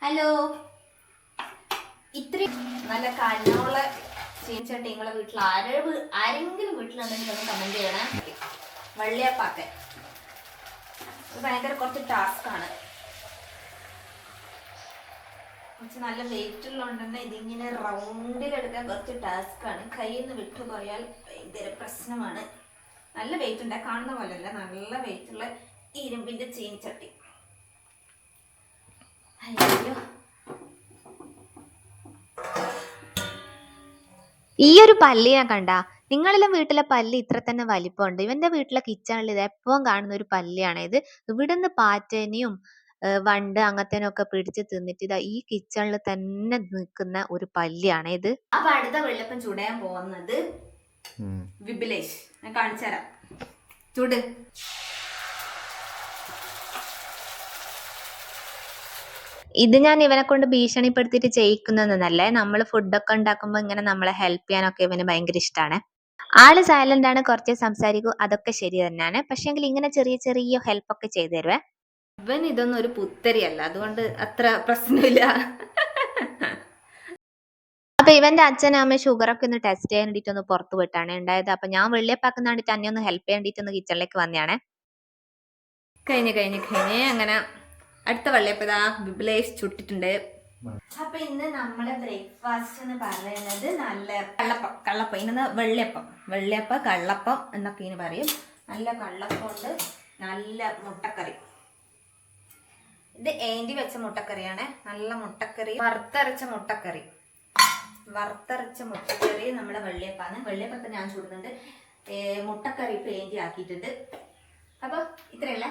Hello, ഇത്രയും നല്ല കണ്ണോളെ ചീനച്ചട്ടി നിങ്ങളെ വീട്ടിൽ ആരെങ്കിലും വീട്ടിലുണ്ടെങ്കിൽ ഒന്ന് കമന്റ് ചെയ്യണേ. വെള്ളിയപ്പാക്കെ ഭയങ്കര കുറച്ച് ടാസ്ക്കാണ്. കുറച്ച് നല്ല വെയിറ്റ് ഉള്ളതുകൊണ്ട് ഇതിങ്ങനെ റൗണ്ടിലെടുക്കാൻ കുറച്ച് ടാസ്ക്കാണ്. കയ്യിൽ നിന്ന് വിട്ടുപോയാൽ ഭയങ്കര പ്രശ്നമാണ്. നല്ല വെയിറ്റ് ഉണ്ട്, കാണുന്ന പോലെയല്ല, നല്ല വെയിറ്റുള്ള ഇരുമ്പിന്റെ ചീനച്ചട്ടി. അയ്യോ, ഈ ഒരു പല്ലി ഞാൻ കണ്ട നിങ്ങളെല്ലാം വീട്ടിലെ പല്ലി ഇത്ര തന്നെ വലിപ്പമുണ്ട്. ഇവന്റെ വീട്ടിലെ കിച്ചണിൽ ഇത് എപ്പോഴും കാണുന്ന ഒരു പല്ലിയാണ് ഇത്. ഇവിടുന്ന് പാറ്റേനെയും വണ്ട് അങ്ങനത്തേനൊക്കെ പിടിച്ച് തിന്നിട്ട് ഇതാ ഈ കിച്ചണിൽ തന്നെ നിൽക്കുന്ന ഒരു പല്ലിയാണ് ഇത്. അപ്പൊ അടുത്ത വെള്ളപ്പം ചുടയാൻ പോകുന്നത് വിപിലേഷ്, ഞാൻ കാണിച്ചു തരാം. ചുട്. ഇത് ഞാൻ ഇവനെ കൊണ്ട് ഭീഷണിപ്പെടുത്തിയിട്ട് ചെയ്യിക്കുന്നതെന്നല്ലേ. നമ്മൾ ഫുഡൊക്കെ ഉണ്ടാക്കുമ്പോൾ ഇങ്ങനെ നമ്മളെ ഹെൽപ്പ് ചെയ്യാനൊക്കെ ഇവന് ഭയങ്കര ഇഷ്ടമാണ്. ആള് സൈലന്റ് ആണ്, കുറച്ച് സംസാരിക്കൂ, അതൊക്കെ ശരി തന്നെയാണ്. പക്ഷെങ്കിൽ ഇങ്ങനെ ചെറിയ ചെറിയ ഹെൽപ്പ് ഒക്കെ ചെയ്തു തരുവേ. ഇവൻ ഇതൊന്നും ഒരു പുത്തരിയല്ല, അതുകൊണ്ട് അത്ര പ്രശ്നമില്ല. അപ്പൊ ഇവന്റെ അച്ഛനും അമ്മ ഷുഗർ ഒക്കെ ഒന്ന് ടെസ്റ്റ് ചെയ്യാൻ വേണ്ടിട്ട് ഒന്ന് പുറത്തു പോയിട്ടാണ് ഉണ്ടായത്. അപ്പൊ ഞാൻ വെള്ളിയപ്പാക്കുന്ന വേണ്ടിട്ട് അന്നെ ഒന്ന് ഹെൽപ്പ് ചെയ്യാൻ വേണ്ടിട്ട് ഒന്ന് കിച്ചണിലേക്ക് വന്നതാണ്. കഴിഞ്ഞ് അങ്ങനെ അടുത്ത വെള്ളയപ്പം ഇതാ വിപിലേഷ് ചുട്ടിട്ടുണ്ട്. അപ്പൊ ഇന്ന് നമ്മളെ ബ്രേക്ക്ഫാസ്റ്റ് എന്ന് പറയുന്നത് നല്ല കള്ളപ്പം. ഇന്ന് വെള്ളിയപ്പം കള്ളപ്പം എന്നൊക്കെ ഇനി പറയും. നല്ല കള്ളപ്പം ഉണ്ട്, നല്ല മുട്ടക്കറി. ഇത് ഏന്തി വെച്ച മുട്ടക്കറിയാണ്, നല്ല മുട്ടക്കറി, വറുത്തരച്ച മുട്ടക്കറി നമ്മുടെ വെള്ളിയപ്പാണ്. വെള്ളിയപ്പം ഞാൻ ചൂടുന്നുണ്ട്. മുട്ടക്കറി ഇപ്പൊ ഏന്തി ആക്കിയിട്ടുണ്ട്. അപ്പൊ ഇത്രയല്ല.